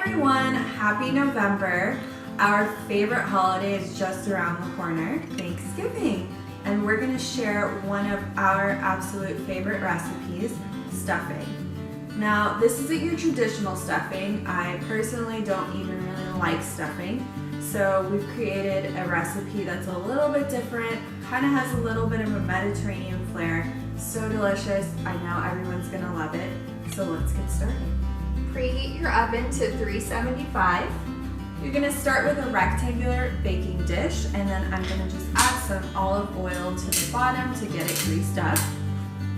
everyone, happy November. Our favorite holiday is just around the corner, Thanksgiving. And we're gonna share one of our absolute favorite recipes, stuffing. Now, this isn't your traditional stuffing. I personally don't even really like stuffing. So we've created a recipe that's a little bit different, kind of has a little bit of a Mediterranean flair. So delicious, I know everyone's gonna love it. So let's get started. Preheat your oven to 375. You're gonna start with a rectangular baking dish, and then I'm gonna just add some olive oil to the bottom to get it greased up.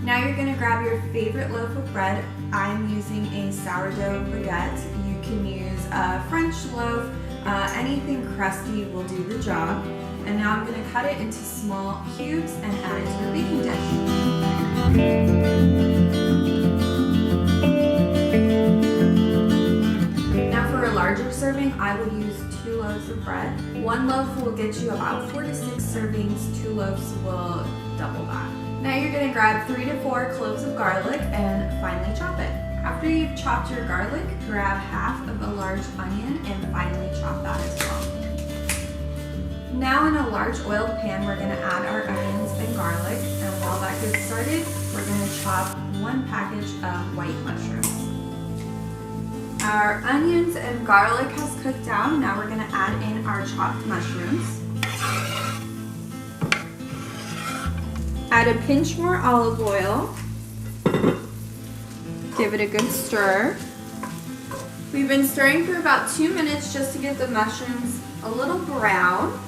Now you're gonna grab your favorite loaf of bread. I'm using a sourdough baguette. You can use a French loaf, anything crusty will do the job. And now I'm gonna cut it into small cubes and add it to your baking dish. Now for a larger serving, I would use 2 loaves of bread. 1 loaf will get you about 4 to 6 servings, 2 loaves will double that. Now you're gonna grab 3 to 4 cloves of garlic and finely chop it. After you've chopped your garlic, grab half of a large onion and finely chop that as well. Now in a large oiled pan, we're gonna add our onions and garlic, and while that gets started, we're gonna chop 1 package of white mushrooms. Our onions and garlic has cooked down. Now we're gonna add in our chopped mushrooms. Add a pinch more olive oil. Give it a good stir. We've been stirring for about 2 minutes just to get the mushrooms a little brown.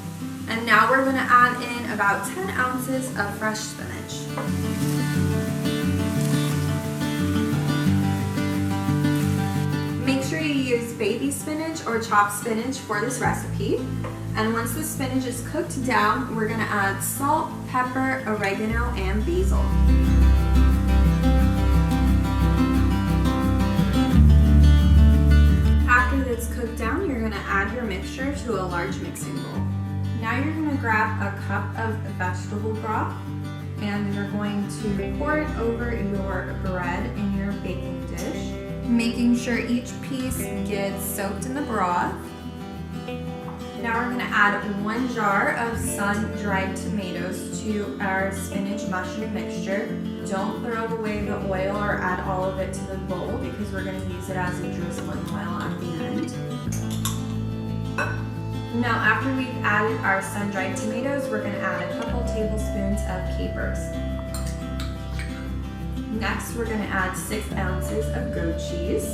And now we're gonna add in about 10 ounces of fresh spinach. Make sure you use baby spinach or chopped spinach for this recipe. And once the spinach is cooked down, we're gonna add salt, pepper, oregano, and basil. After it's cooked down, you're gonna add your mixture to a large mixing bowl. Now you're gonna grab a cup of vegetable broth and you're going to pour it over your bread in your baking dish, making sure each piece gets soaked in the broth. Now we're gonna add 1 jar of sun-dried tomatoes to our spinach mushroom mixture. Don't throw away the oil or add all of it to the bowl because we're gonna use it as a drizzling oil at the end. Now after we've added our sun-dried tomatoes, we're gonna add a couple tablespoons of capers. Next, we're gonna add 6 ounces of goat cheese.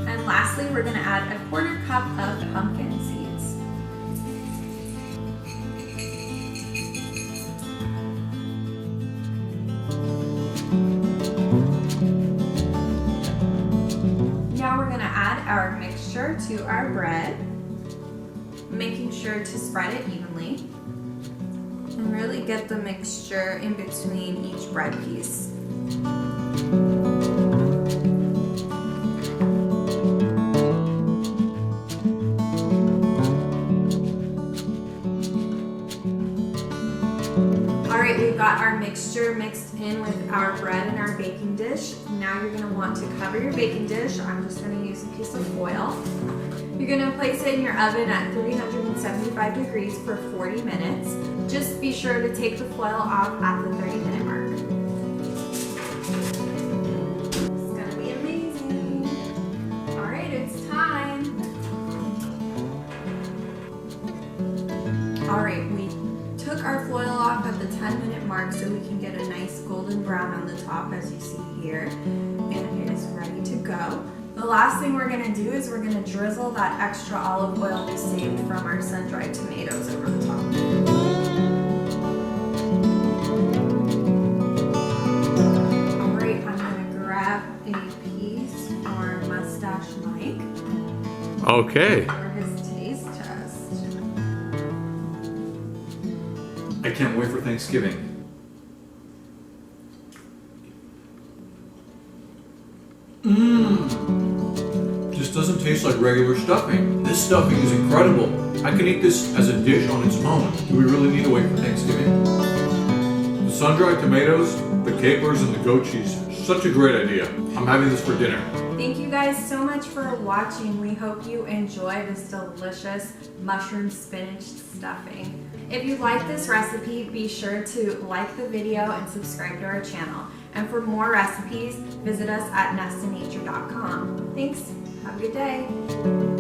And lastly, we're gonna add a 1/4 cup of pumpkin seeds. Now we're gonna add our mixture to our bread, making sure to spread it evenly and really get the mixture in between each bread piece. Alright, we've got our mixture mixed in with our bread and our baking dish. Now you're going to want to cover your baking dish. I'm just going to use a piece of foil. You're going to place it in your oven at 375 degrees for 40 minutes. Just be sure to take the foil off at the 30-minute mark. It's going to be amazing. Alright, it's time. Alright, we took our foil off at the 10-minute mark so we can get a nice golden brown on the top as you see here. And it is ready to go. The last thing we're gonna do is we're gonna drizzle that extra olive oil we saved from our sun-dried tomatoes over the top. Alright, I'm gonna grab a piece for our mustache Mike. Okay. For his taste test. I can't wait for Thanksgiving. This doesn't taste like regular stuffing. This stuffing is incredible. I can eat this as a dish on its own. Do we really need to wait for Thanksgiving? The sun-dried tomatoes, the capers, and the goat cheese. Such a great idea. I'm having this for dinner. Thank you guys so much for watching. We hope you enjoy this delicious mushroom spinach stuffing. If you like this recipe, be sure to like the video and subscribe to our channel. And for more recipes, visit us at nestinature.com. Thanks. Have a good day.